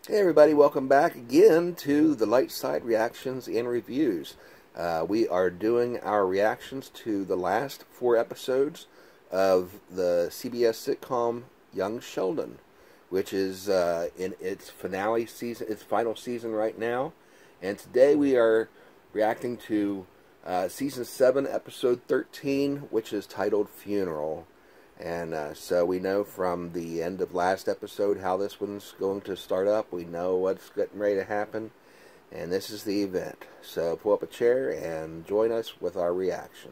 Hey everybody, welcome back again to the Light Side Reactions and Reviews. We are doing our reactions to the last 4 episodes of the CBS sitcom Young Sheldon, which is in its finale season, its final season right now. And today we are reacting to season 7, episode 13, which is titled Funeral. And so we know from the end of last episode how this one's going to start up. We know what's getting ready to happen. And this is the event. So pull up a chair and join us with our reaction.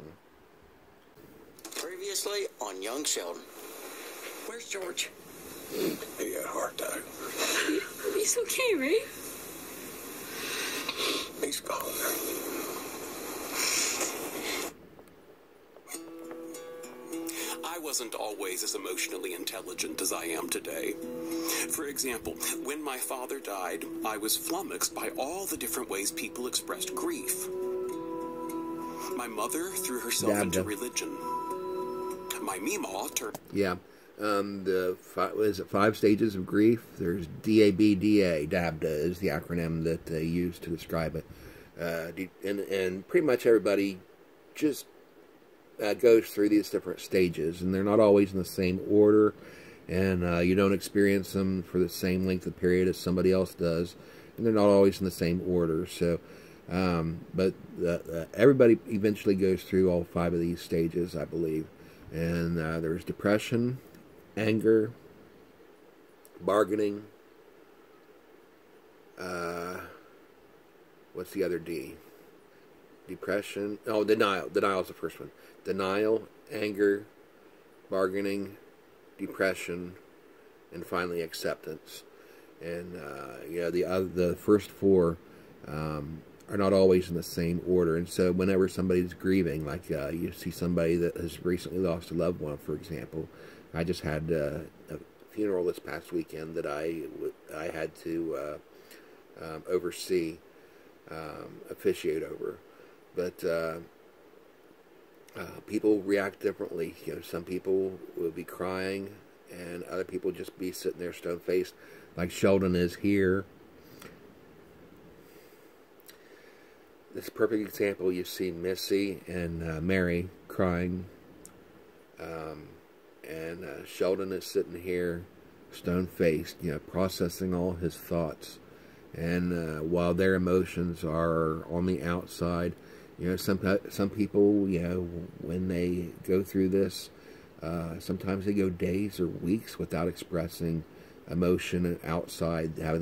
Previously on Young Sheldon. Where's George? He had a heart attack. He's okay, right? He's gone. I wasn't always as emotionally intelligent as I am today. For example, when my father died, I was flummoxed by all the different ways people expressed grief. My mother threw herself into religion. My Meemaw turned... Yeah. What is it, 5 stages of grief? There's DABDA. DABDA is the acronym that they use to describe it. And pretty much everybody just goes through these different stages, and they're not always in the same order, and you don't experience them for the same length of period as somebody else does, and they're not always in the same order. So, but everybody eventually goes through all 5 of these stages, I believe. And there's depression, anger, bargaining. What's the other D? Depression. Oh, denial. Denial is the first one. Denial, anger, bargaining, depression, and finally acceptance. And the first 4 are not always in the same order. And so whenever somebody's grieving, like you see somebody that has recently lost a loved one, for example. I just had a funeral this past weekend that I had to oversee, officiate over. But people react differently. You know, some people will be crying, and other people just be sitting there stone-faced, like Sheldon is here. This is a perfect example. You see Missy and Mary crying, and Sheldon is sitting here stone-faced, you know, processing all his thoughts. And while their emotions are on the outside, you know, some people, you know, when they go through this, sometimes they go days or weeks without expressing emotion outside, having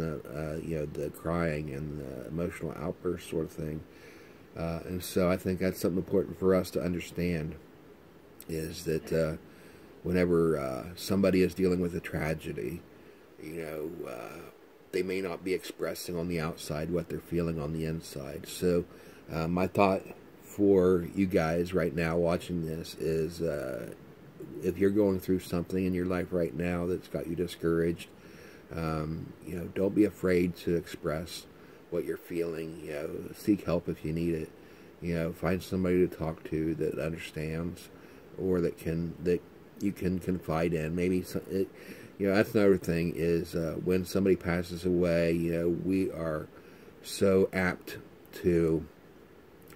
you know, the crying and the emotional outburst sort of thing. And so I think that's something important for us to understand, is that whenever somebody is dealing with a tragedy, you know, they may not be expressing on the outside what they're feeling on the inside. So my thought for you guys right now watching this is, if you're going through something in your life right now that's got you discouraged, you know, don't be afraid to express what you're feeling. You know, seek help if you need it. You know, find somebody to talk to that understands, or that you can confide in. Maybe you know, that's another thing, is when somebody passes away, you know, we are so apt to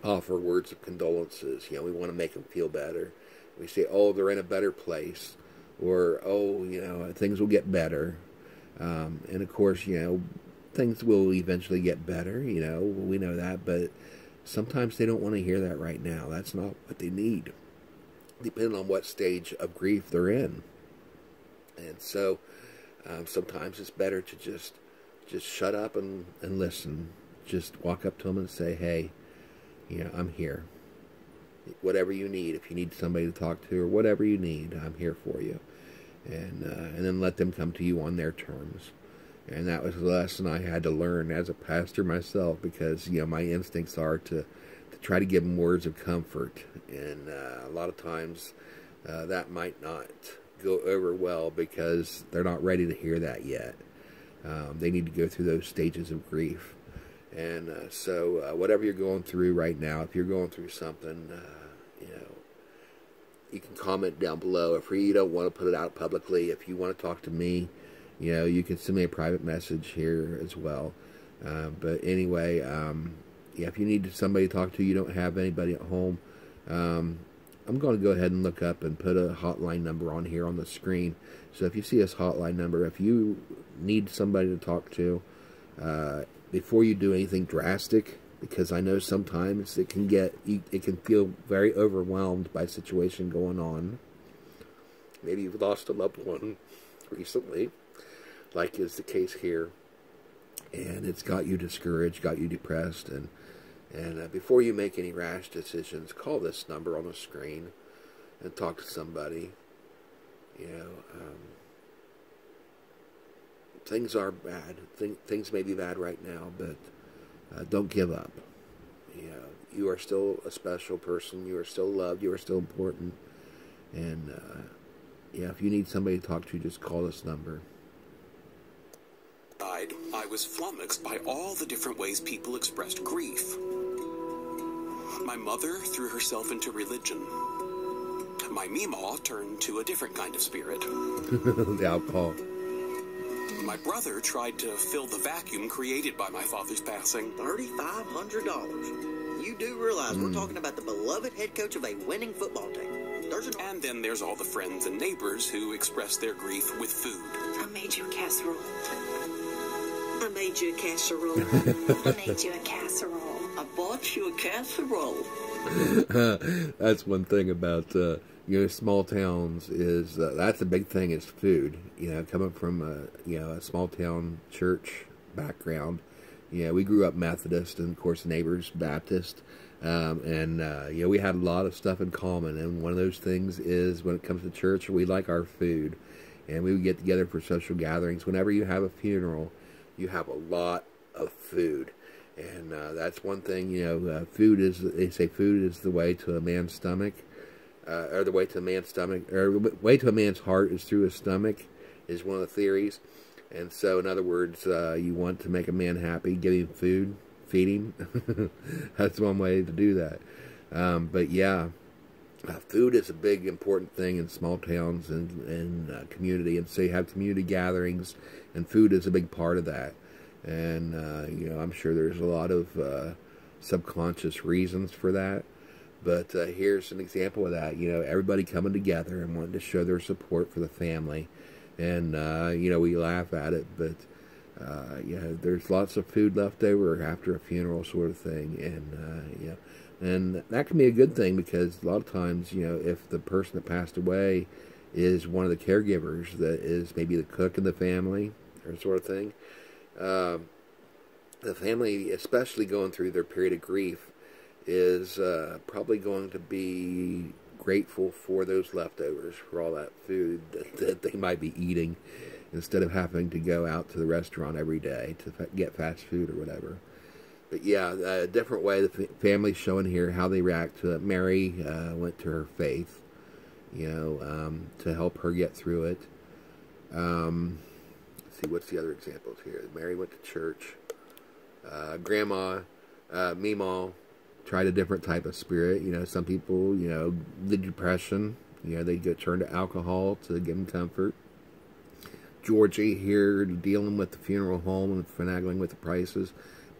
offer words of condolences. You know, we want to make them feel better. We say, oh, they're in a better place, or, oh, you know, things will get better. And of course, you know, things will eventually get better, you know, we know that, but sometimes they don't want to hear that right now. That's not what they need, depending on what stage of grief they're in. And so sometimes it's better to just shut up and listen. Just walk up to them and say, hey, you know, I'm here. Whatever you need, if you need somebody to talk to or whatever you need, I'm here for you. And then let them come to you on their terms. And that was a lesson I had to learn as a pastor myself, because, you know, my instincts are to try to give them words of comfort. And a lot of times that might not go over well, because they're not ready to hear that yet. They need to go through those stages of grief. And so whatever you're going through right now, if you're going through something, you know, you can comment down below. If you don't want to put it out publicly, if you want to talk to me, you know, you can send me a private message here as well. But anyway, yeah, if you need somebody to talk to, you don't have anybody at home, I'm going to go ahead and look up and put a hotline number on here on the screen. So if you see this hotline number, if you need somebody to talk to, before you do anything drastic, because I know sometimes it can feel very overwhelmed by a situation going on. Maybe you've lost a loved one recently, like is the case here, and it's got you discouraged, got you depressed, and before you make any rash decisions, call this number on the screen and talk to somebody. You know, things are bad. Things may be bad right now, but don't give up. You know, you are still a special person. You are still loved. You are still important. And yeah, if you need somebody to talk to, just call this number. I was flummoxed by all the different ways people expressed grief. My mother threw herself into religion. My Meemaw turned to a different kind of spirit. The alcohol. My brother tried to fill the vacuum created by my father's passing. $3,500. You do realize we're talking about the beloved head coach of a winning football team. And then there's all the friends and neighbors who express their grief with food. I made you a casserole. I made you a casserole. I made you a casserole. I bought you a casserole. That's one thing about you know, small towns is that's a big thing is food. You know, coming from a small town church background. You know, we grew up Methodist, and of course neighbors Baptist, and you know, we had a lot of stuff in common. And one of those things is when it comes to church, we like our food, and we would get together for social gatherings. Whenever you have a funeral, you have a lot of food. And that's one thing, you know, food is, they say food is the way to a man's stomach, or the way to a man's stomach, or the way to a man's heart is through his stomach, is one of the theories. And so, in other words, you want to make a man happy, give him food, feed him. That's one way to do that. But yeah, food is a big, important thing in small towns and community. And so you have community gatherings, and food is a big part of that. And, you know, I'm sure there's a lot of subconscious reasons for that. But here's an example of that. You know, everybody coming together and wanting to show their support for the family. And, you know, we laugh at it, but, you know, there's lots of food left over after a funeral sort of thing. And, you know, and that can be a good thing, because a lot of times, you know, if the person that passed away is one of the caregivers that is maybe the cook in the family or sort of thing, the family, especially going through their period of grief, is probably going to be grateful for those leftovers, for all that food that they might be eating, instead of having to go out to the restaurant every day to get fast food or whatever. But yeah, a different way the family's showing here how they react to it. Mary went to her faith, you know, to help her get through it. Let's see, what's the other examples here? Mary went to church. Grandma, Meemaw, tried a different type of spirit. You know, some people, you know, the depression, you know, they get turned to alcohol to give them comfort. Georgie here dealing with the funeral home and finagling with the prices,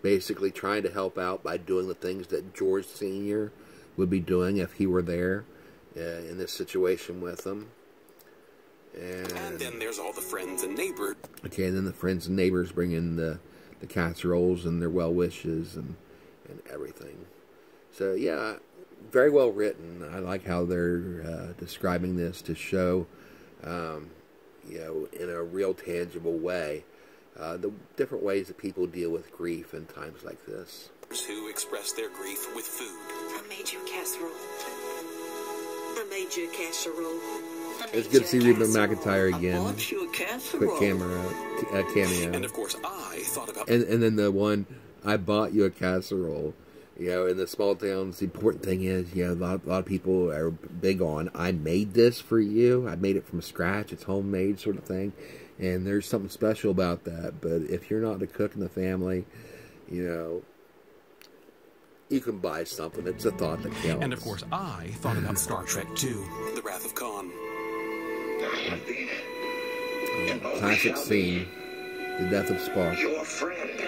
basically trying to help out by doing the things that George Sr. would be doing if he were there in this situation with them. And then there's all the friends and neighbors. Okay, and then the friends and neighbors bring in the casseroles and their well wishes and everything. So yeah, very well written. I like how they're describing this to show, you know, in a real tangible way, the different ways that people deal with grief in times like this. Who express their grief with food. I made you a casserole. I made you a casserole. It's good to see Reba McEntire I again. bought you a casserole. Quick cameo. And of course, I thought about... And then the one, I bought you a casserole. You know, in the small towns, the important thing is, you know, a lot of people are big on, I made this for you. I made it from scratch. It's homemade sort of thing. And there's something special about that. But if you're not the cook in the family, you know, you can buy something. It's a thought that counts. And of course, I thought about Star Trek II, The Wrath of Khan. Classic scene, the death of Spock. Your friend.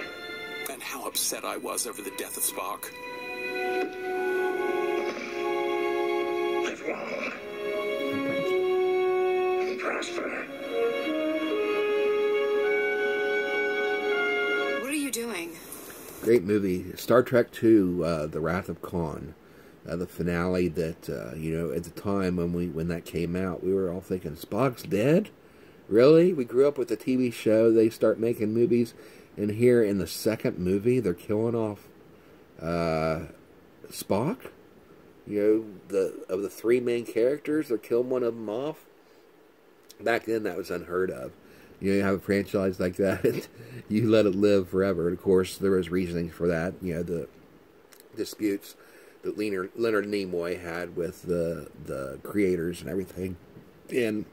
And how upset I was over the death of Spock. Live long and prosper. What are you doing? Great movie. Star Trek II, The Wrath of Khan. The finale that, at the time when that came out, we were all thinking, Spock's dead? Really? We grew up with the TV show. They start making movies. And here in the second movie, they're killing off Spock? Of the three main characters, they're killing one of them off? Back then, that was unheard of. You have a franchise like that, you let it live forever. And of course, there was reasoning for that. The disputes that Leonard Nimoy had with the creators and everything, and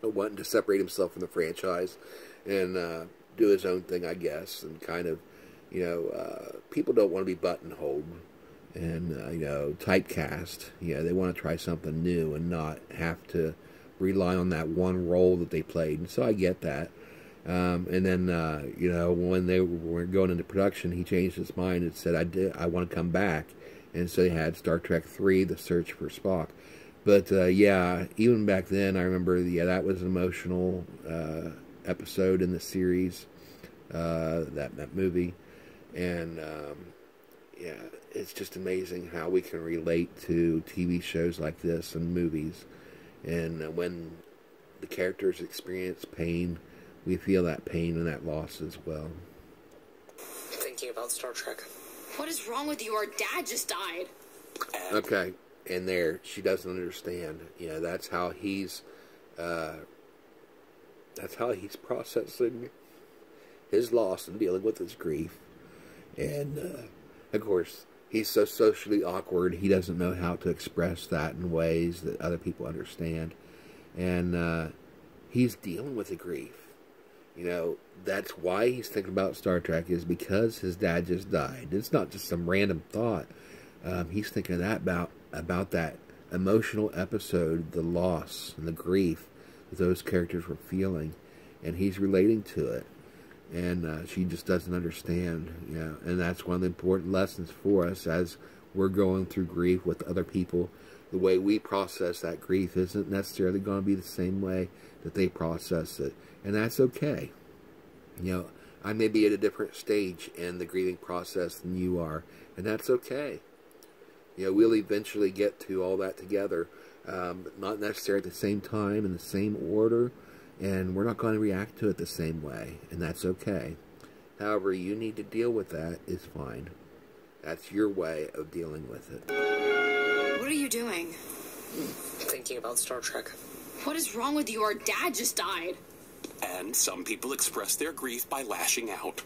wanting to separate himself from the franchise and do his own thing, I guess, and kind of, people don't want to be buttonholed and typecast. They want to try something new and not have to rely on that one role that they played, and so I get that. And then, when they were going into production, he changed his mind and said, I want to come back. And so they had Star Trek III, The Search for Spock. But, even back then, I remember, that was an emotional episode in the series, that movie. And, it's just amazing how we can relate to TV shows like this and movies. And when the characters experience pain, we feel that pain and that loss as well. Thinking about Star Trek. What is wrong with you? Our dad just died. Okay, and there, she doesn't understand. That's how he's processing his loss and dealing with his grief. And, of course, he's so socially awkward, he doesn't know how to express that in ways that other people understand. And he's dealing with the grief. That's why he's thinking about Star Trek, is because his dad just died. It's not just some random thought. He's thinking about that emotional episode, the loss and the grief that those characters were feeling. And he's relating to it. And she just doesn't understand, and that's one of the important lessons for us as we're going through grief with other people. The way we process that grief isn't necessarily going to be the same way that they process it, and that's okay. I may be at a different stage in the grieving process than you are, and that's okay. We'll eventually get to all that together, but not necessarily at the same time, in the same order, and we're not going to react to it the same way, and that's okay. However you need to deal with that is fine. That's your way of dealing with it. What are you doing? Thinking about Star Trek. What is wrong with you? Our dad just died. And some people express their grief by lashing out.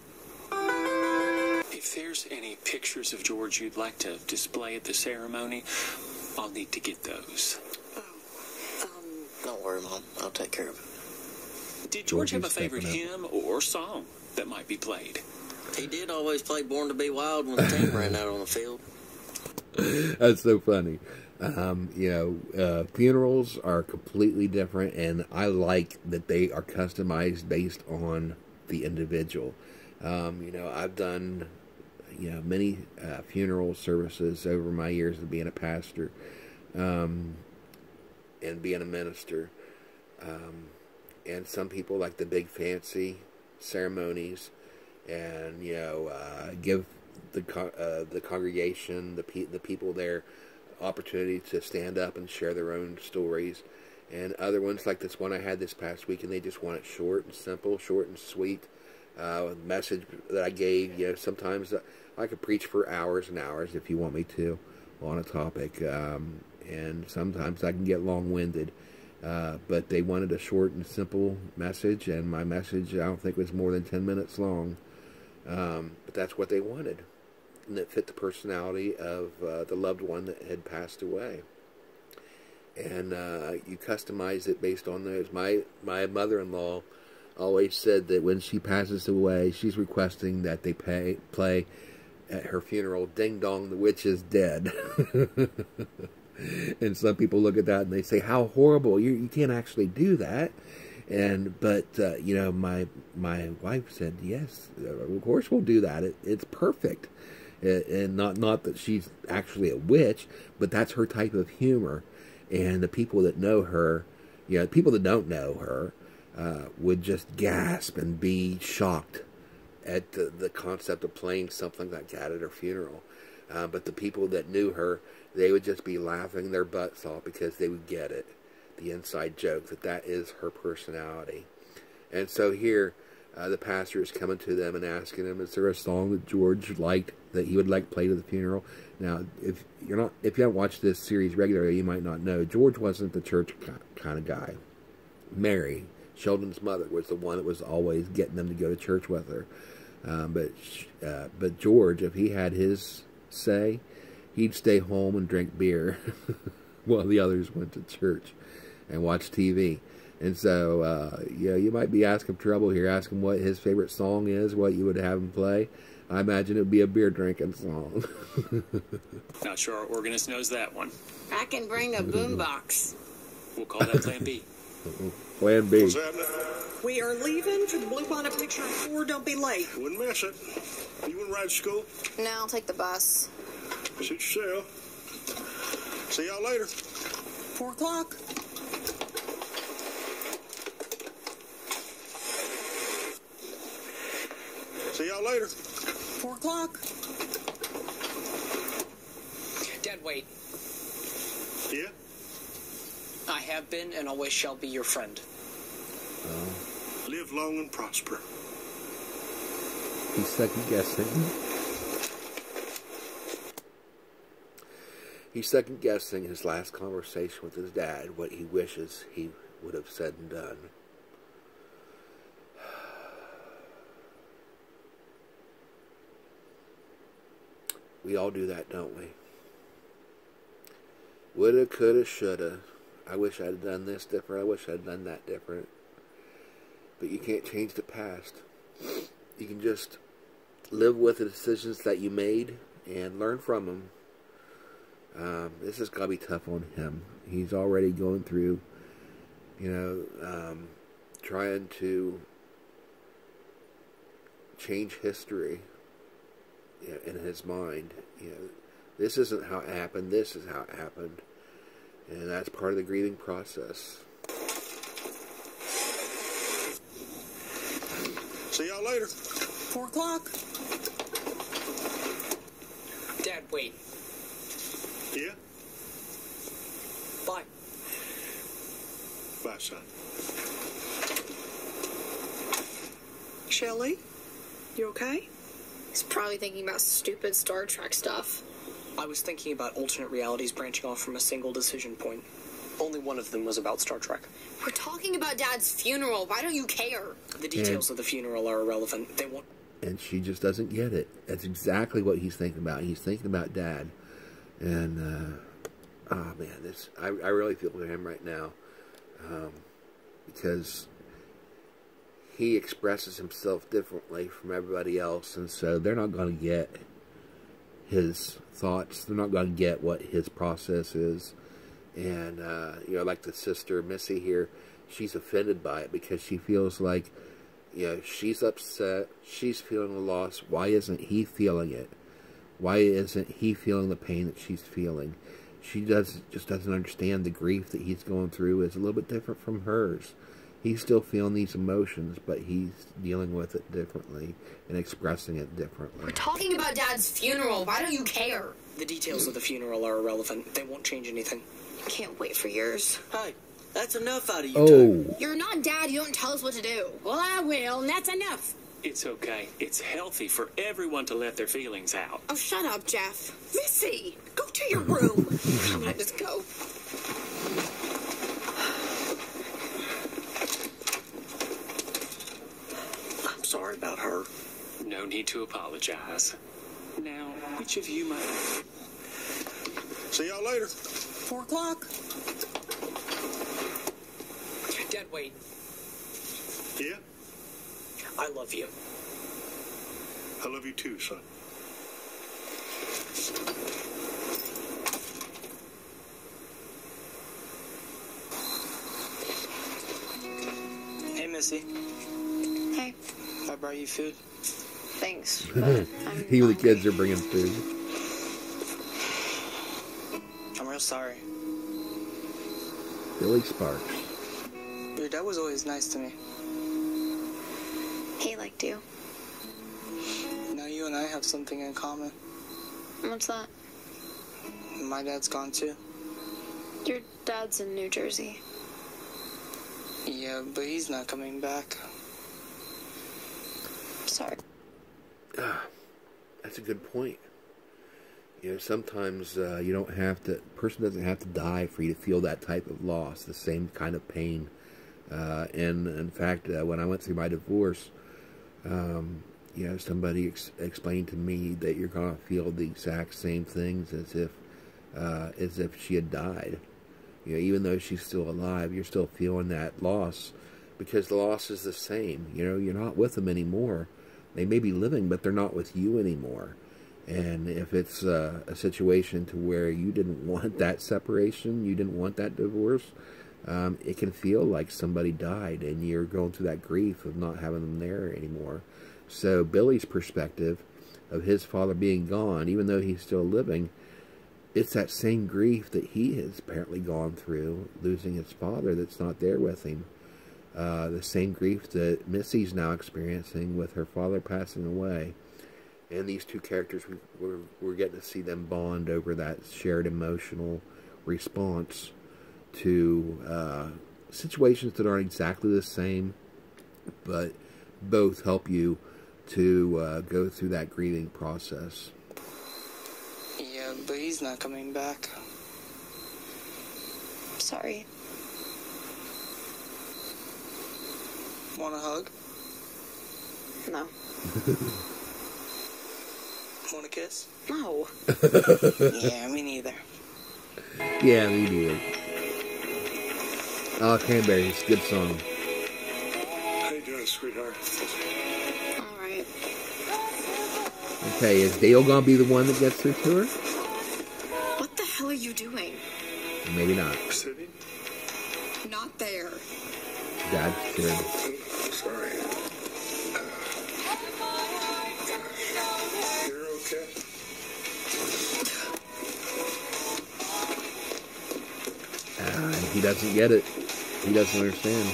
If there's any pictures of George you'd like to display at the ceremony, I'll need to get those. Don't worry, Mom. I'll take care of it. Did George have a Georgie's favorite stepping hymn or song that might be played? He did always play Born to Be Wild when the team ran out on the field. That's so funny. Funerals are completely different, and I like that they are customized based on the individual. I've done, many funeral services over my years of being a pastor, and being a minister. And some people like the big fancy ceremonies, and give the congregation, the people there, opportunity to stand up and share their own stories. And other ones like this one I had this past week, and they just want it short and simple, short and sweet. Message that I gave, sometimes I could preach for hours and hours if you want me to on a topic, and sometimes I can get long-winded. But they wanted a short and simple message, and my message, I don't think, was more than 10 minutes long. But that's what they wanted, and it fit the personality of the loved one that had passed away. And you customize it based on those. My mother-in-law always said that when she passes away, she's requesting that they play at her funeral, "Ding Dong, the Witch is Dead." And some people look at that and they say, how horrible, you can't actually do that. But you know, my wife said, yes, of course we'll do that. It's perfect. And not that she's actually a witch, but that's her type of humor. And the people that know her, you know, people that don't know her, would just gasp and be shocked at the concept of playing something like that at her funeral. But the people that knew her, they would just be laughing their butts off because they would get it, the inside joke, that is her personality. And so here, the pastor is coming to them and asking them, is there a song that George liked that he would like played at the funeral? Now, if you haven't watched this series regularly, you might not know, George wasn't the church kind of guy. Mary, Sheldon's mother, was the one that was always getting them to go to church with her. But George, if he had his say, he'd stay home and drink beer while the others went to church and watch TV. And so, you know, you might be asking trouble here, asking what his favorite song is, what you would have him play. I imagine it would be a beer drinking song. Not sure our organist knows that one. I can bring a boombox. We'll call that Plan B. Plan B. What's that? We are leaving for the Blue Bonnet Picture at 4. Don't be late. Wouldn't miss it. You wouldn't ride to school? No, I'll take the bus. Suit yourself. See y'all later. 4 o'clock. See y'all later. 4 o'clock. Dad, wait. Yeah? I have been and always shall be your friend. Live long and prosper. He's second guessing. He's second guessing his last conversation with his dad, what he wishes he would have said and done. We all do that, don't we? Woulda, coulda, shoulda. I wish I'd done this different. I wish I'd done that different. But you can't change the past. You can just live with the decisions that you made and learn from them. This has got to be tough on him. He's already going through, you know, trying to change history, you know, in his mind. You know, this isn't how it happened. This is how it happened. And that's part of the grieving process. See y'all later. 4 o'clock. Dad, wait. Yeah? Bye. Bye, son. Shelley, you okay? He's probably thinking about stupid Star Trek stuff. I was thinking about alternate realities branching off from a single decision point. Only one of them was about Star Trek. We're talking about Dad's funeral. Why don't you care? The details of the funeral are irrelevant. They won't... And she just doesn't get it. That's exactly what he's thinking about. He's thinking about Dad. And, oh man, I really feel for him right now. Because he expresses himself differently from everybody else. And so they're not going to get his thoughts. They're not going to get what his process is. And, you know, like the sister Missy here, she's offended by it because she feels like, you know, she's upset, she's feeling the loss. Why isn't he feeling it? Why isn't he feeling the pain that she's feeling? She just doesn't understand the grief that he's going through is a little bit different from hers. He's still feeling these emotions, but he's dealing with it differently and expressing it differently. We're talking about Dad's funeral. Why don't you care? The details of the funeral are irrelevant. They won't change anything. Can't wait for yours. Hey, that's enough out of you. Oh. You're not Dad. You don't tell us what to do. Well, I will, and that's enough. It's okay. It's healthy for everyone to let their feelings out. Oh, shut up, Jeff. Missy, go to your room. I'm gonna just go. I'm sorry about her. No need to apologize. Now, which of you might... See y'all later. 4 o'clock. Dad, wait. Yeah? I love you. I love you too, son. Missy. Hey, I brought you food. thanks. But I'm He and the hungry. kids are bringing food. I'm real sorry. Billy Sparks. Your dad was always nice to me. He liked you. Now you and I have something in common. What's that? My dad's gone too. Your dad's in New Jersey. Yeah, but he's not coming back. Sorry. That's a good point. You know, sometimes you don't have to. A person doesn't have to die for you to feel that type of loss, the same kind of pain. And in fact, when I went through my divorce, you know, somebody explained to me that you're gonna feel the exact same things as if she had died. You know, even though she's still alive, you're still feeling that loss because the loss is the same. You know, you're not with them anymore. They may be living, but they're not with you anymore. And if it's a situation to where you didn't want that separation, you didn't want that divorce, it can feel like somebody died and you're going through that grief of not having them there anymore. So Billy's perspective of his father being gone, even though he's still living, it's that same grief that he has apparently gone through, losing his father that's not there with him. The same grief that Missy's now experiencing with her father passing away. And these two characters, we're getting to see them bond over that shared emotional response to situations that aren't exactly the same, but both help you to go through that grieving process. Yeah, but he's not coming back. Sorry. Want a hug? No. Want a kiss? No. Yeah, me neither. Yeah, me neither. Oh, Cranberries, good song. How you doing, sweetheart? Alright. Okay, is Dale gonna be the one that gets through to her? What the hell are you doing? Maybe not. Sitting? Not there. Dad's kidding. Oh, sorry. You're okay? And he doesn't get it. He doesn't understand.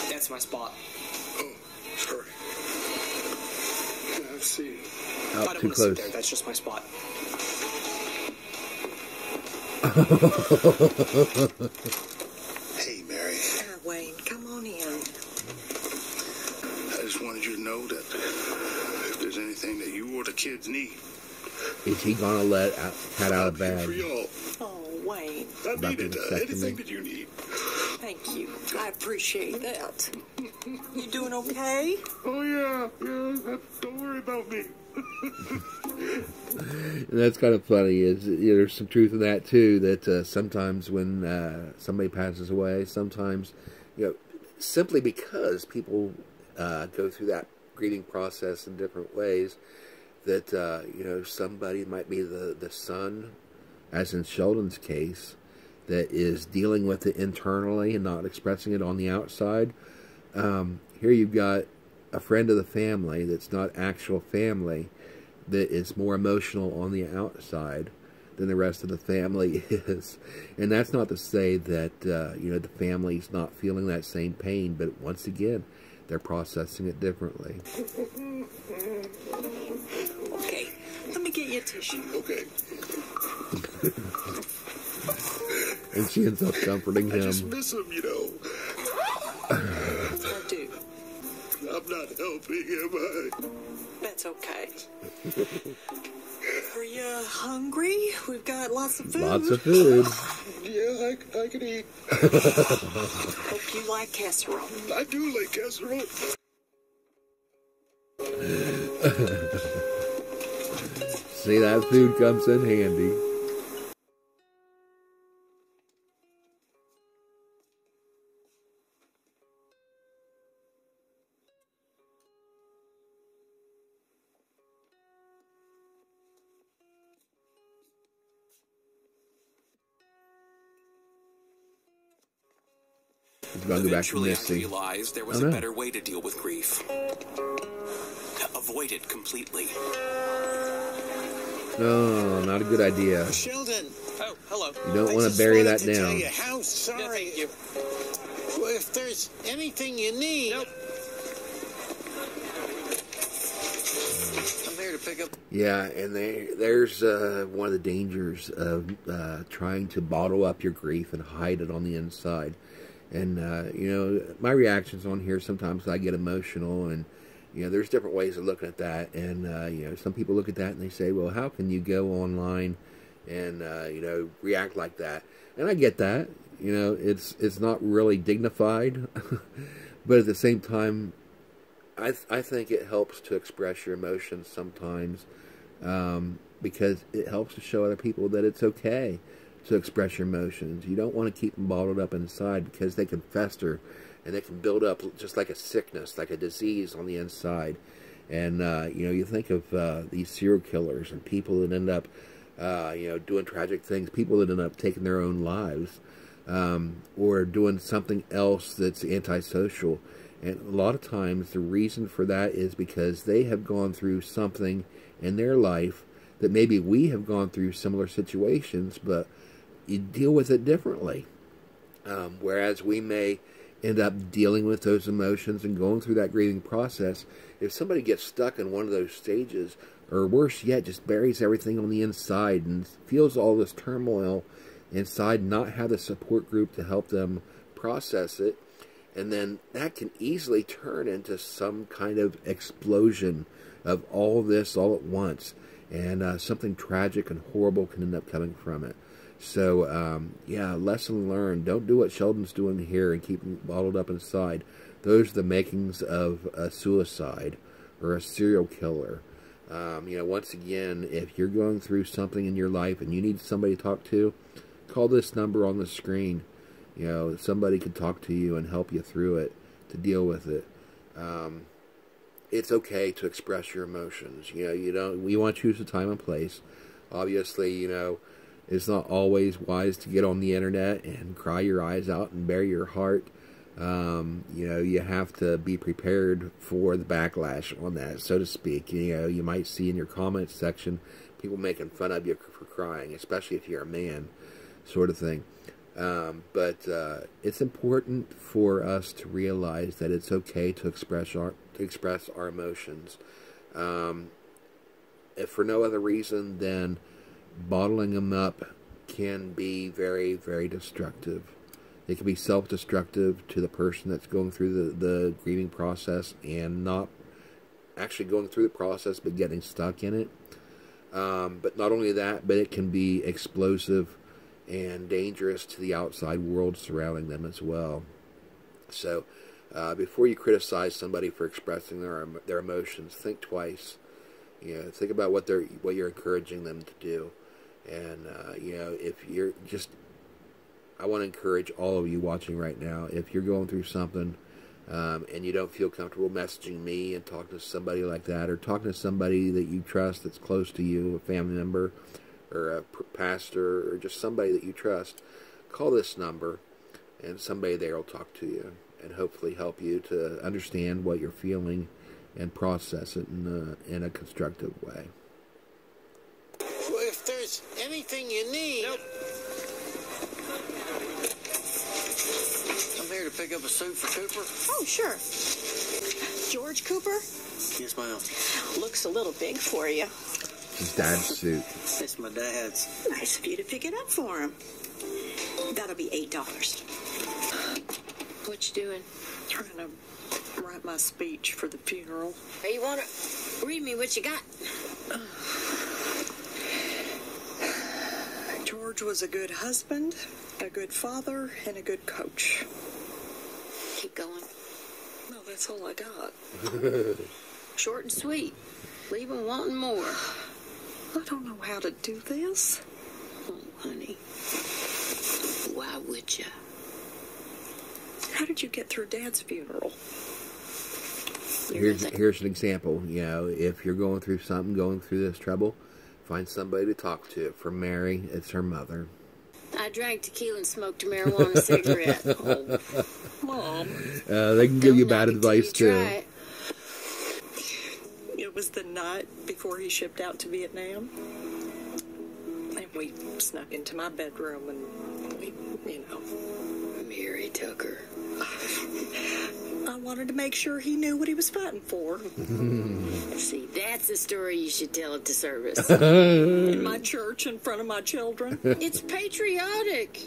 That's my spot. Oh, sorry. Yeah, I see. Oh, I don't too want to sit close. there. That's just my spot. Hey, Mary. Wayne, come on in. I just wanted you to know that if there's anything that you or the kids need, Is he gonna let cat out of I'm here bag? for y'all. Oh, Wayne, I About need the it. vasectomy? Anything that you need. thank you. I appreciate that. You doing okay? Oh, yeah. Don't worry about me. And that's kind of funny. Is you know, there's some truth in that too. That sometimes when somebody passes away, sometimes you know, simply because people go through that grieving process in different ways, that you know, somebody might be the son, as in Sheldon's case, that is dealing with it internally and not expressing it on the outside. Here you've got a friend of the family that's not actual family, that is more emotional on the outside than the rest of the family is. And that's not to say that you know, the family's not feeling that same pain, but once again, they're processing it differently. Okay, let me get you a tissue. Okay. And she ends up comforting I just him. miss him, you know. I do. I'm not helping, am I? That's okay. Are you hungry? We've got lots of food. Lots of food. Yeah, I can eat. Hope you like casserole. I do like casserole. See, that food comes in handy. He's going to go back to Eventually, I Missy. realized there was a better way to deal with grief. Avoid it completely. Oh, not a good idea. Sheldon. Oh, hello. You don't want to bury that Tell down. you how sorry. No, thank you. Well, if there's anything you need. Nope. I'm here to pick up. Yeah, and there's one of the dangers of trying to bottle up your grief and hide it on the inside. And, my reactions on here, sometimes I get emotional, and, there's different ways of looking at that. And, some people look at that and they say, well, how can you go online and, react like that? And I get that. It's not really dignified. But at the same time, I think it helps to express your emotions sometimes, because it helps to show other people that it's okay to express your emotions. You don't want to keep them bottled up inside, because they can fester and they can build up just like a sickness, like a disease on the inside. And, you think of these serial killers and people that end up, doing tragic things, people that end up taking their own lives, or doing something else that's antisocial. And a lot of times the reason for that is because they have gone through something in their life that maybe we have gone through similar situations, but you deal with it differently. Whereas we may end up dealing with those emotions and going through that grieving process. If somebody gets stuck in one of those stages, or worse yet, just buries everything on the inside and feels all this turmoil inside, not have the support group to help them process it, and then that can easily turn into some kind of explosion of all this all at once. And something tragic and horrible can end up coming from it. So, lesson learned. Don't do what Sheldon's doing here and keep them bottled up inside. Those are the makings of a suicide or a serial killer. Once again, if you're going through something in your life and you need somebody to talk to, call this number on the screen. Somebody could talk to you and help you through it, to deal with it. It's okay to express your emotions. We want to choose a time and place. Obviously, it's not always wise to get on the internet and cry your eyes out and bare your heart. You have to be prepared for the backlash on that, so to speak. You might see in your comments section people making fun of you for crying, especially if you're a man, sort of thing. But it's important for us to realize that it's okay to express our emotions. If for no other reason than bottling them up can be very, very destructive. It can be self-destructive to the person that's going through the grieving process and not actually going through the process but getting stuck in it. But not only that, but it can be explosive and dangerous to the outside world surrounding them as well. So, before you criticize somebody for expressing their emotions, think twice. Think about what you're encouraging them to do. And if you're just, I want to encourage all of you watching right now, if you're going through something and you don't feel comfortable messaging me and talking to somebody like that, or talking to somebody that you trust that's close to you, a family member, or a pastor, or just somebody that you trust, call this number, and somebody there will talk to you and hopefully help you to understand what you're feeling and process it in a constructive way. Well, if there's anything you need. Nope. I'm here to pick up a suit for Cooper. Oh, sure. George Cooper? Yes, ma'am. Looks a little big for you. His dad's suit. It's my dad's. Nice of you to pick it up for him. That'll be $8. What you doing? Trying to write my speech for the funeral. Hey, you wanna read me what you got? George was a good husband, a good father, and a good coach. Keep going. No, that's all I got. Short and sweet. Leave 'em wanting more. I don't know how to do this. Oh, honey. Why would you? How did you get through Dad's funeral? Here's an example. If you're going through something, going through this trouble, find somebody to talk to. For Mary, it's her mother. I drank tequila and smoked a marijuana cigarette. Oh, Mom. They can give you bad advice, too. It was the night before he shipped out to Vietnam. And we snuck into my bedroom and we, Mary Tucker. I wanted to make sure he knew what he was fighting for. See, that's the story you should tell at the service. In my church, in front of my children. It's patriotic.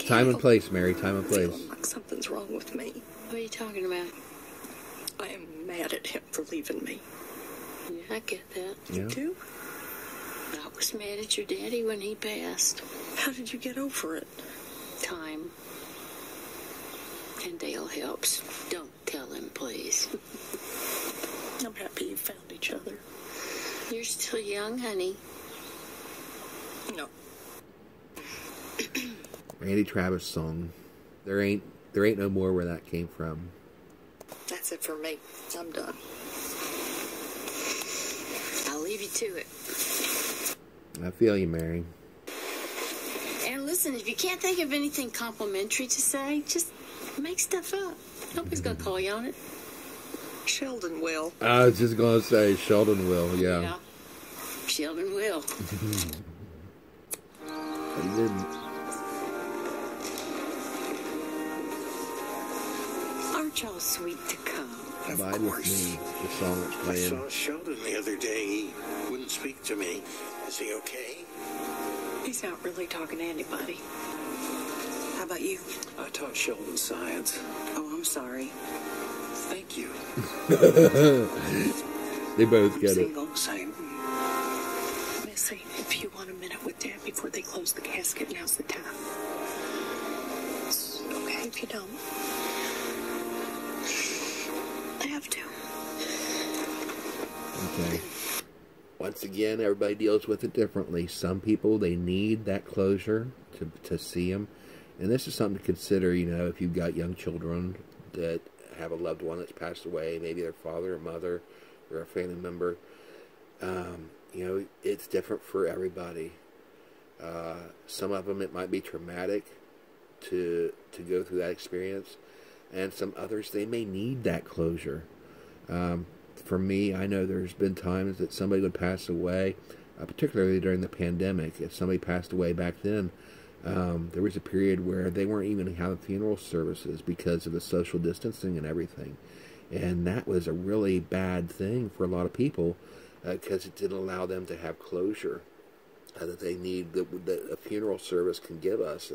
Time and place, Mary. Time and place. Feeling like something's wrong with me. What are you talking about? I am mad at him for leaving me. Yeah, I get that. Yeah. You do? I was mad at your daddy when he passed. How did you get over it? Time. And Dale helps. Don't tell him, please. I'm happy you found each other. You're still young, honey. No. Randy Travis song. There ain't no more where that came from. That's it for me. I'm done. I'll leave you to it. I feel you, Mary. And listen, if you can't think of anything complimentary to say, just make stuff up. Nobody's going to call you on it. Sheldon will. I was just going to say Sheldon will, yeah. Sheldon will. But he didn't. Aren't y'all sweet to come? Abide with me, the song that's I playing. saw Sheldon the other day. He wouldn't speak to me. Is he okay? He's not really talking to anybody. How about you? I taught Sheldon science. Oh, I'm sorry. Thank you. They both get it. Single. Same. Missy, if you want a minute with Dad before they close the casket, now's the time. It's okay if you don't. I have to. Okay. Once again, everybody deals with it differently. Some people, they need that closure to see them. And this is something to consider, if you've got young children that have a loved one that's passed away, maybe their father or mother or a family member. It's different for everybody. Some of them, it might be traumatic to go through that experience. And some others, they may need that closure. For me, I know there's been times that somebody would pass away, particularly during the pandemic. If somebody passed away back then, there was a period where they weren't even having funeral services because of the social distancing and everything. And that was a really bad thing for a lot of people because it didn't allow them to have closure that they need, that a funeral service can give us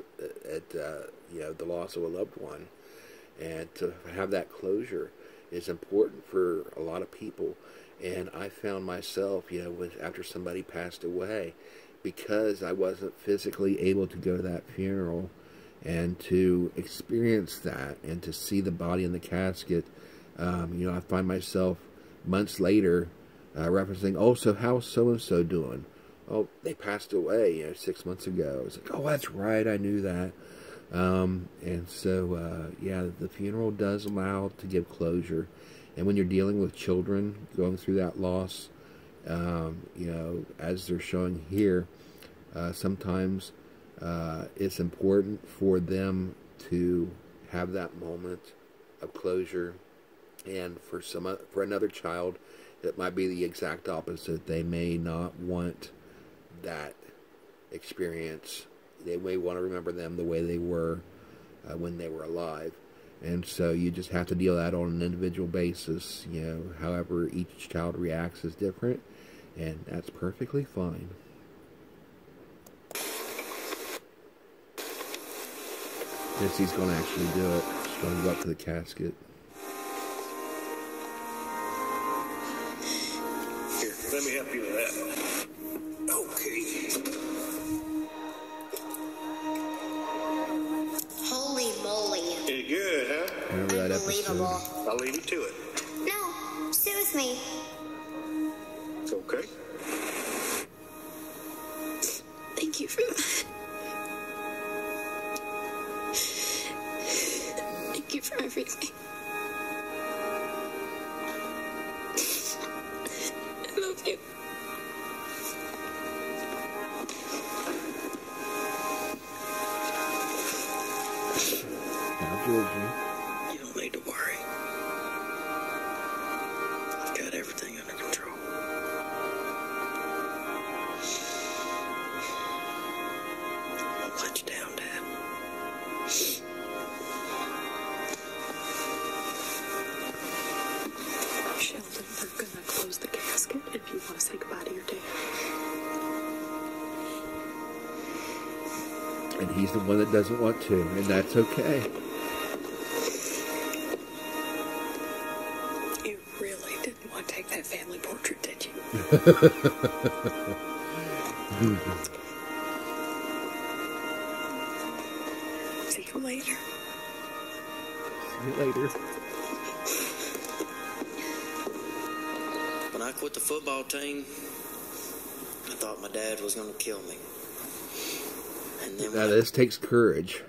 at the loss of a loved one. And to have that closure is important for a lot of people. And I found myself, after somebody passed away, because I wasn't physically able to go to that funeral and to experience that and to see the body in the casket, I find myself months later referencing, oh, so how's so-and-so doing? Oh, they passed away, 6 months ago. It's like, oh, that's right, I knew that. And so, the funeral does allow to give closure. And when you're dealing with children going through that loss, as they're showing here, sometimes it's important for them to have that moment of closure. And for another child, it might be the exact opposite. They may not want that experience. They may want to remember them the way they were when they were alive. And so you just have to deal with that on an individual basis. However each child reacts is different, and that's perfectly fine. Missy's going to actually do it. She's going to go up to the casket. Here, let me help you with that. Okay. Holy moly. Pretty good, huh? Remember that Unbelievable. episode? I'll leave you to it. No, stay with me. It's okay. Thank you for that. Thank you for everything. I love you. Georgie. You don't need to worry. I've got everything under control. I won't let you down, Dad. Sheldon, we're gonna close the casket if you want to say goodbye to your dad. And he's the one that doesn't want to, and that's okay. You really didn't want to take that family portrait, did you? See you later. See you later. When I quit the football team, I thought my dad was going to kill me. And then Now, this takes courage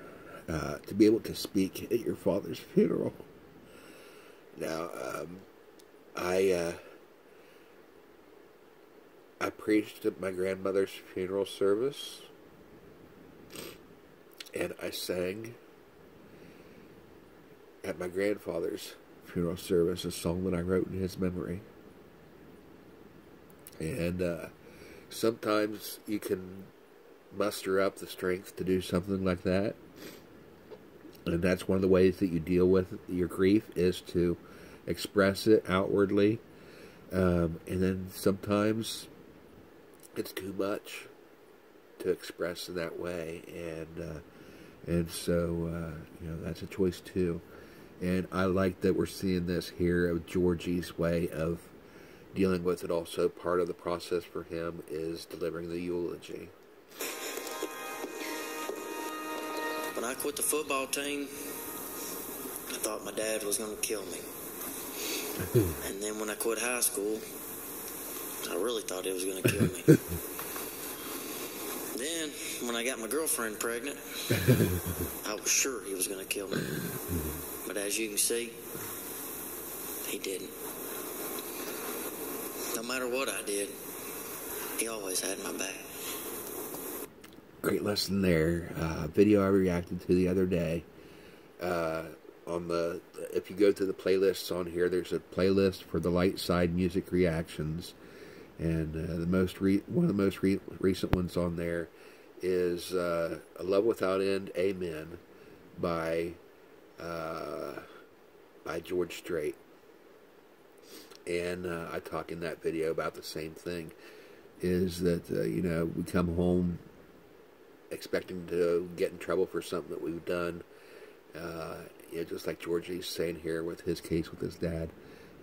to be able to speak at your father's funeral. Now, I preached at my grandmother's funeral service, and I sang at my grandfather's funeral service a song that I wrote in his memory. And sometimes you can muster up the strength to do something like that, and that's one of the ways that you deal with your grief, is to express it outwardly. And then sometimes it's too much to express in that way, and so that's a choice too. And I like that we're seeing this here of Georgie's way of dealing with it. Also, part of the process for him is delivering the eulogy. When I quit the football team, I thought my dad was going to kill me. And then when I quit high school, I really thought he was going to kill me. Then, when I got my girlfriend pregnant, I was sure he was going to kill me. But as you can see, he didn't. No matter what I did, he always had my back. Great lesson there. Video I reacted to the other day. If you go to the playlists on here, there's a playlist for the light side music reactions, and one of the most recent ones on there is "A Love Without End, Amen" by George Strait. And I talk in that video about the same thing. Is that we come home expecting to get in trouble for something that we've done. Just like Georgie's saying here with his case with his dad.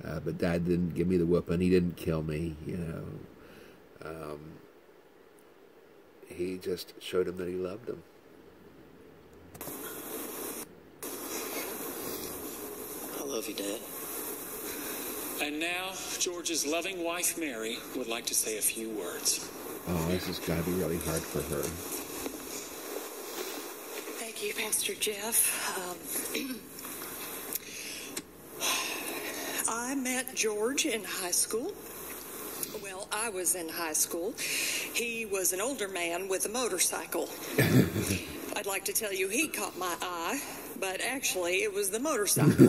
But Dad didn't give me the whooping. He didn't kill me. He just showed him that he loved him. I love you, Dad. And now, George's loving wife, Mary, would like to say a few words. Oh, this has got to be really hard for her. Thank you, Pastor Jeff. I met George in high school. Well, I was in high school. He was an older man with a motorcycle. I'd like to tell you he caught my eye, but actually it was the motorcycle.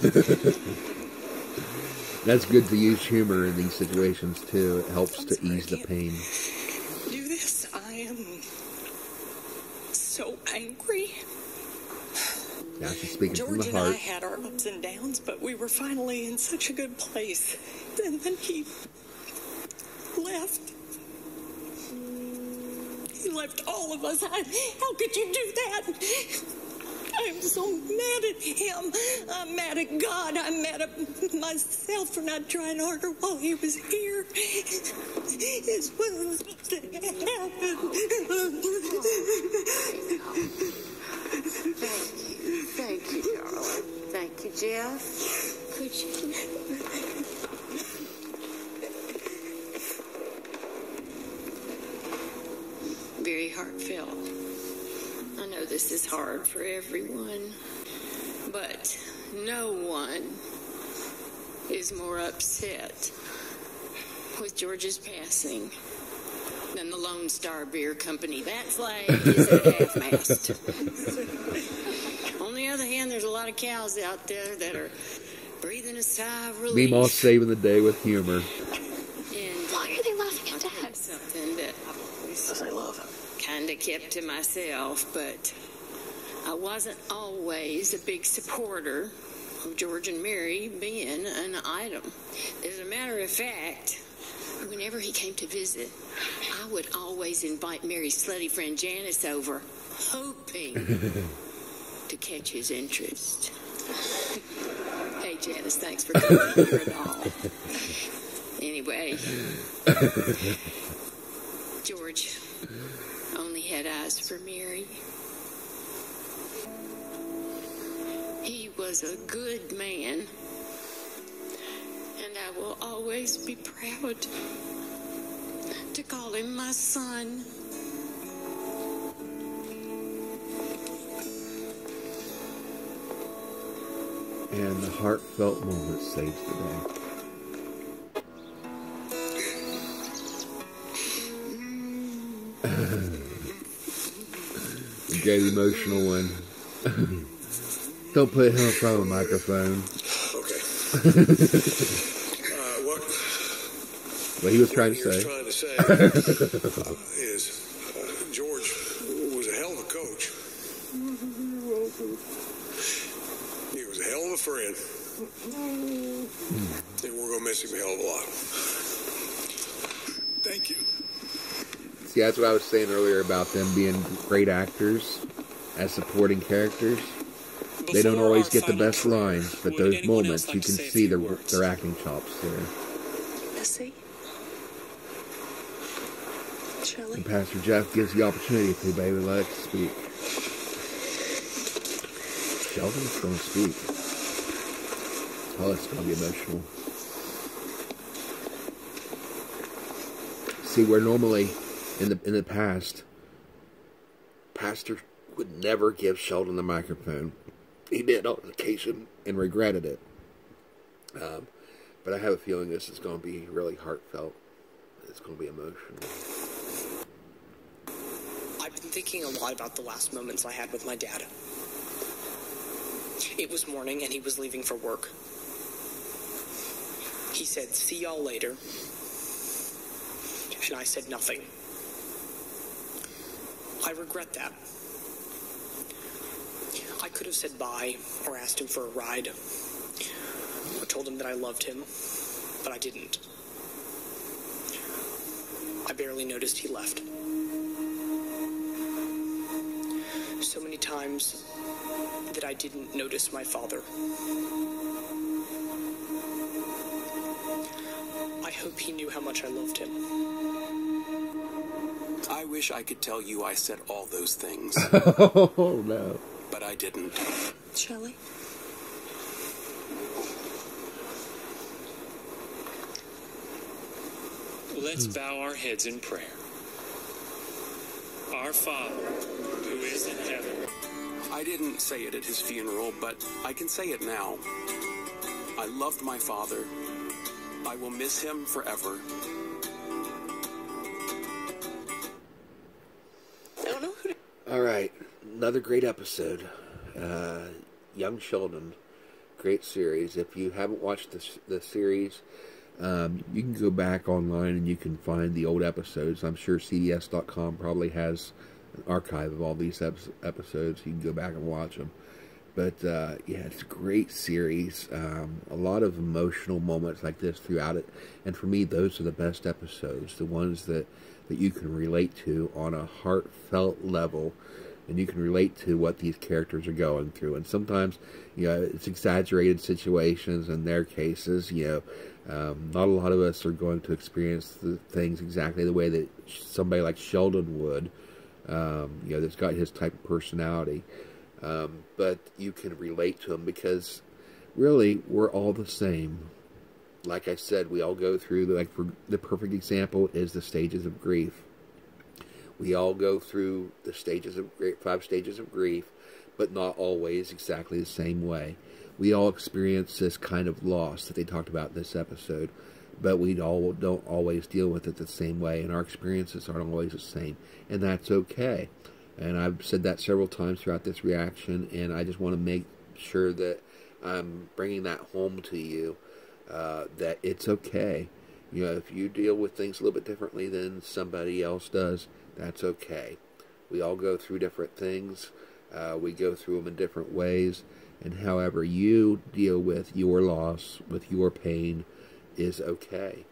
That's good to use humor in these situations, too. It helps to ease the pain. Do this. I am so angry. Now she's speaking George from the and heart. I had our ups and downs, but we were finally in such a good place. And then he left. He left all of us. How could you do that? I'm so mad at him. I'm mad at God. I'm mad at myself for not trying harder while he was here. This wasn't supposed to happen. Thank you, darling. Thank you, Jeff. Could you? Very heartfelt. I know this is hard for everyone, but no one is more upset with George's passing than the Lone Star Beer Company. That flag is at half-mast. Only the other hand, there's a lot of cows out there that are breathing a sigh of relief. Meemaw saving the day with humor. And why are they laughing at Dad? Something that Because I love him. kind of kept to myself, but I wasn't always a big supporter of George and Mary being an item. As a matter of fact, whenever he came to visit, I would always invite Mary's slutty friend Janice over, hoping to catch his interest. Hey, Janice, thanks for coming here and all. Anyway, George only had eyes for Mary. He was a good man, and I will always be proud to call him my son. And the heartfelt moment saves the day. Great emotional one. Don't put him in front of a microphone. Okay. What he was trying to say. What he was trying to say is George was a hell of a coach. He was a hell of a friend. And we're going to miss him a hell of a lot. Thank you. See, that's what I was saying earlier about them being great actors as supporting characters. They don't always get the best lines, but those moments you can see their acting chops there. Missy? Shelley? And Pastor Jeff gives the opportunity if anybody would like to speak. Sheldon's going to speak. Oh, it's going to be emotional. See, where normally in the past, Pastor would never give Sheldon the microphone. He did on occasion and regretted it. But I have a feeling this is going to be really heartfelt. It's going to be emotional. I've been thinking a lot about the last moments I had with my dad. It was morning and he was leaving for work. He said, "See y'all later." And I said nothing. I regret that. I could have said bye or asked him for a ride or told him that I loved him, but I didn't. I barely noticed he left. So many times that I didn't notice my father. I hope he knew how much I loved him. I wish I could tell you I said all those things. Oh, no. But I didn't. Shelley? Let's bow our heads in prayer. Our Father, who is in heaven. I didn't say it at his funeral, but I can say it now. I loved my father. I will miss him forever. All right, another great episode. Young Sheldon, great series. If you haven't watched the series, you can go back online and you can find the old episodes. I'm sure CBS.com probably has an archive of all these episodes. You can go back and watch them. But yeah, it's a great series. A lot of emotional moments like this throughout it. And for me, those are the best episodes. The ones that you can relate to on a heartfelt level. And you can relate to what these characters are going through. And sometimes, it's exaggerated situations in their cases. Not a lot of us are going to experience the things exactly the way that somebody like Sheldon would. That's got his type of personality. But you can relate to him because, really, we're all the same. Like I said, we all go through, the perfect example is the stages of grief. We all go through the 5 stages of grief, but not always exactly the same way. We all experience this kind of loss that they talked about in this episode, but we all don't always deal with it the same way, and our experiences aren't always the same, and that's okay. And I've said that several times throughout this reaction, and I just want to make sure that I'm bringing that home to you, that it's okay. You know, if you deal with things a little bit differently than somebody else does, that's okay. We all go through different things. We go through them in different ways. And however you deal with your loss, with your pain, is okay.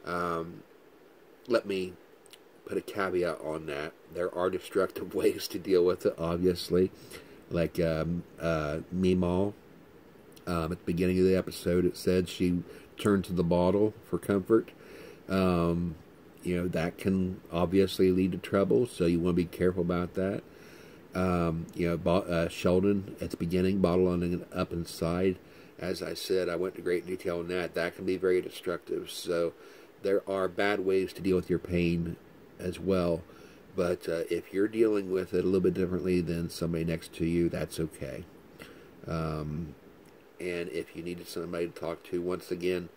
Let me put a caveat on that. There are destructive ways to deal with it, obviously. Like Meemaw, at the beginning of the episode, it said she turned to the bottle for comfort. You know, that can obviously lead to trouble, so you want to be careful about that. You know, Sheldon, at the beginning, bottling up inside. As I said, I went into great detail on that. That can be very destructive. So there are bad ways to deal with your pain as well. But if you're dealing with it a little bit differently than somebody next to you, that's okay. And if you needed somebody to talk to, once again,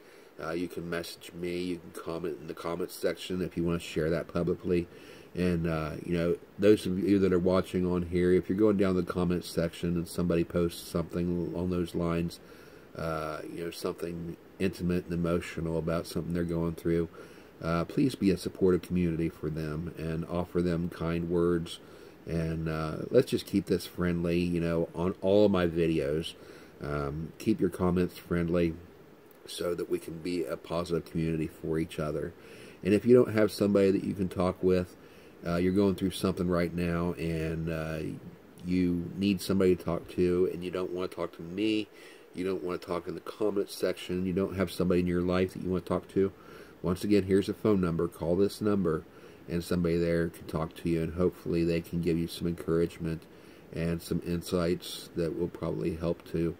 you can message me. You can comment in the comments section if you want to share that publicly. And, you know, those of you that are watching on here, if you're going down the comments section and somebody posts something along those lines, you know, something intimate and emotional about something they're going through, please be a supportive community for them and offer them kind words. And let's just keep this friendly, you know, on all of my videos. Keep your comments friendly so that we can be a positive community for each other. And if you don't have somebody that you can talk with, you're going through something right now and you need somebody to talk to, and you don't want to talk to me, you don't want to talk in the comments section, you don't have somebody in your life that you want to talk to, once again, here's a phone number. Call this number and somebody there can talk to you, and hopefully they can give you some encouragement and some insights that will probably help to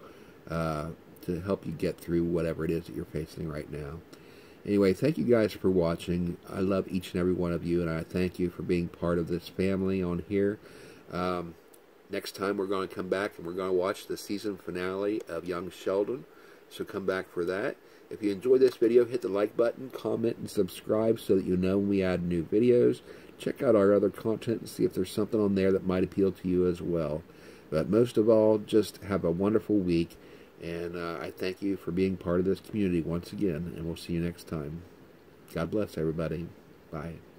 help you get through whatever it is that you're facing right now. Anyway, thank you guys for watching. I love each and every one of you, and I thank you for being part of this family on here. Next time we're going to come back and we're going to watch the season finale of Young Sheldon, so come back for that. If you enjoyed this video, hit the like button, comment, and subscribe so that you know when we add new videos. Check out our other content and see if there's something on there that might appeal to you as well. But most of all, just have a wonderful week. And I thank you for being part of this community once again. And we'll see you next time. God bless everybody. Bye.